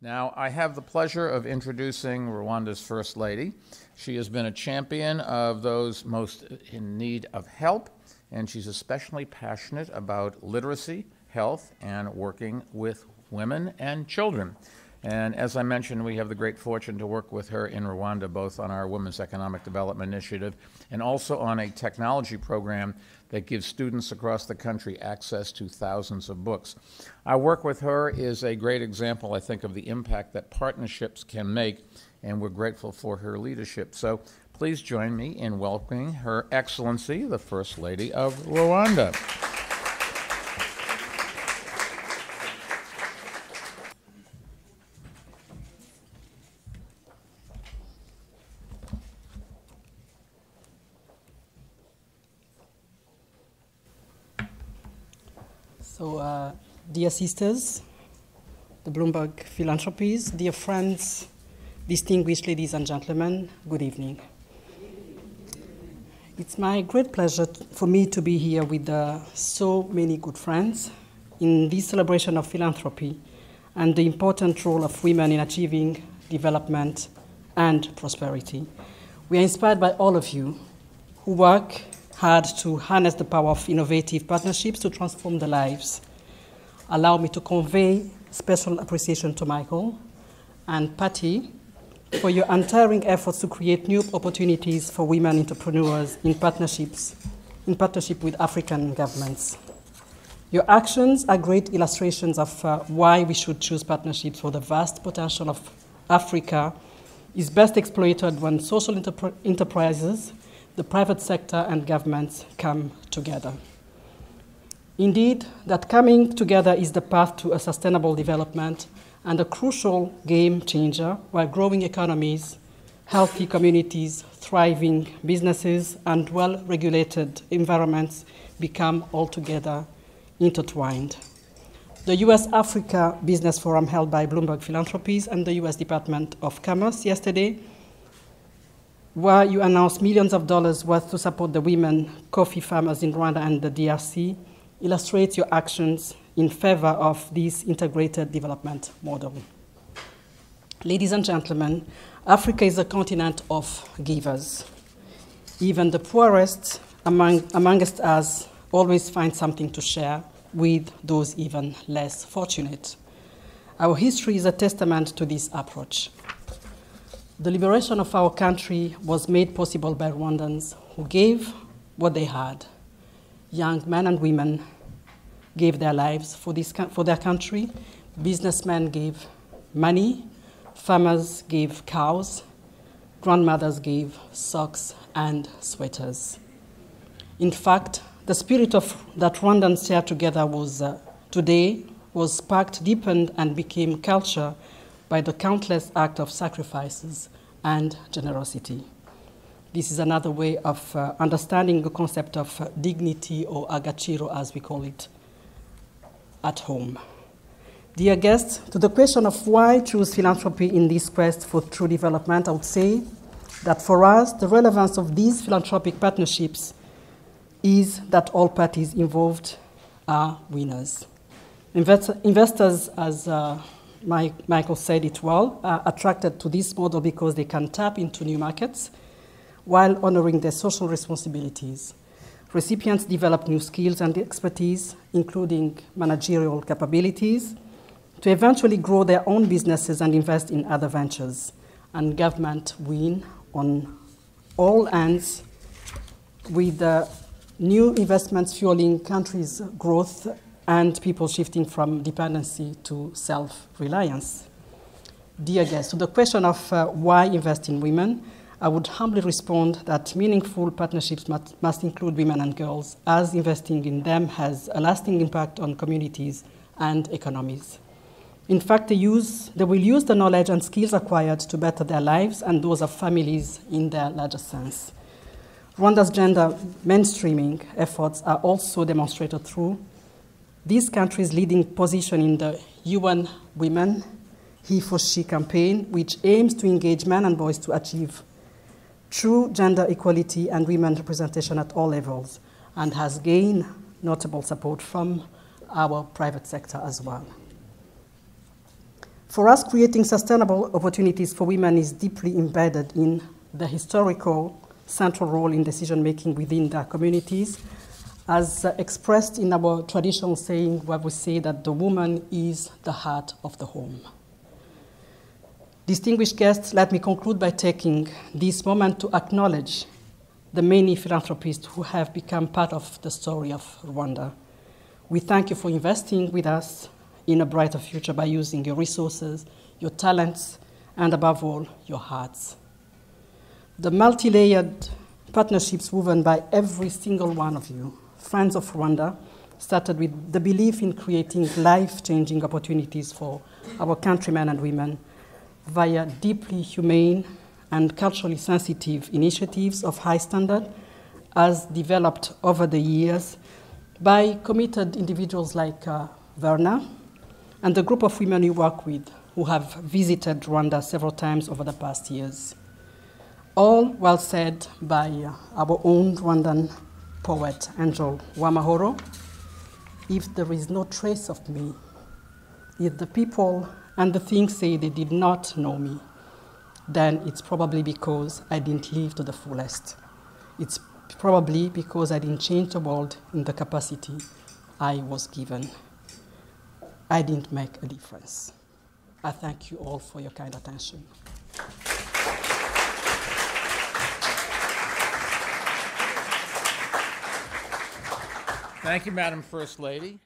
Now, I have the pleasure of introducing Rwanda's First Lady. She has been a champion of those most in need of help, and she's especially passionate about literacy, health, and working with women and children. And as I mentioned, we have the great fortune to work with her in Rwanda, both on our Women's Economic Development Initiative and also on a technology program that gives students across the country access to thousands of books. Our work with her is a great example, I think, of the impact that partnerships can make, and we're grateful for her leadership. So please join me in welcoming Her Excellency, the First Lady of Rwanda. So, dear sisters, the Bloomberg Philanthropies, dear friends, distinguished ladies and gentlemen, good evening. It's my great pleasure for me to be here with so many good friends in this celebration of philanthropy and the important role of women in achieving development and prosperity. We are inspired by all of you who work hard to harness the power of innovative partnerships to transform the lives. Allow me to convey special appreciation to Michael and Patty for your untiring efforts to create new opportunities for women entrepreneurs in partnership with African governments. Your actions are great illustrations of why we should choose partnerships, for the vast potential of Africa is best exploited when social enterprises, the private sector, and governments come together. Indeed, that coming together is the path to a sustainable development and a crucial game changer, while growing economies, healthy communities, thriving businesses, and well-regulated environments become altogether intertwined. The US-Africa Business Forum held by Bloomberg Philanthropies and the US Department of Commerce yesterday, where you announced millions of dollars worth to support the women coffee farmers in Rwanda and the DRC, illustrates your actions in favor of this integrated development model. Ladies and gentlemen, Africa is a continent of givers. Even the poorest amongst us always find something to share with those even less fortunate. Our history is a testament to this approach. The liberation of our country was made possible by Rwandans who gave what they had. Young men and women gave their lives for their country. Businessmen gave money. Farmers gave cows. Grandmothers gave socks and sweaters. In fact, the spirit of that Rwandans share together today was sparked, deepened, and became culture by the countless acts of sacrifices and generosity. This is another way of understanding the concept of dignity, or agaciro as we call it at home. Dear guests, to the question of why choose philanthropy in this quest for true development, I would say that for us, the relevance of these philanthropic partnerships is that all parties involved are winners. Investors, as Michael said it well, are attracted to this model because they can tap into new markets while honoring their social responsibilities. Recipients develop new skills and expertise, including managerial capabilities, to eventually grow their own businesses and invest in other ventures. And government win on all ends, with new investments fueling countries' growth and people shifting from dependency to self-reliance. Dear guests, to the question of why invest in women, I would humbly respond that meaningful partnerships must include women and girls, as investing in them has a lasting impact on communities and economies. In fact, they will use the knowledge and skills acquired to better their lives and those of families in their larger sense. Rwanda's gender mainstreaming efforts are also demonstrated through this country's leading position in the UN Women He for She campaign, which aims to engage men and boys to achieve true gender equality and women representation at all levels, and has gained notable support from our private sector as well. For us, creating sustainable opportunities for women is deeply embedded in the historical central role in decision-making within their communities, as expressed in our traditional saying where we say that the woman is the heart of the home. Distinguished guests, let me conclude by taking this moment to acknowledge the many philanthropists who have become part of the story of Rwanda. We thank you for investing with us in a brighter future by using your resources, your talents, and above all, your hearts. The multi-layered partnerships woven by every single one of you, Friends of Rwanda, started with the belief in creating life-changing opportunities for our countrymen and women via deeply humane and culturally sensitive initiatives of high standard, as developed over the years by committed individuals like Verna and the group of women you work with who have visited Rwanda several times over the past years. All well said by our own Rwandan poet, Angel Uwamahoro. If there is no trace of me, if the people and the things say they did not know me, then it's probably because I didn't live to the fullest. It's probably because I didn't change the world in the capacity I was given. I didn't make a difference. I thank you all for your kind attention. Thank you, Madam First Lady.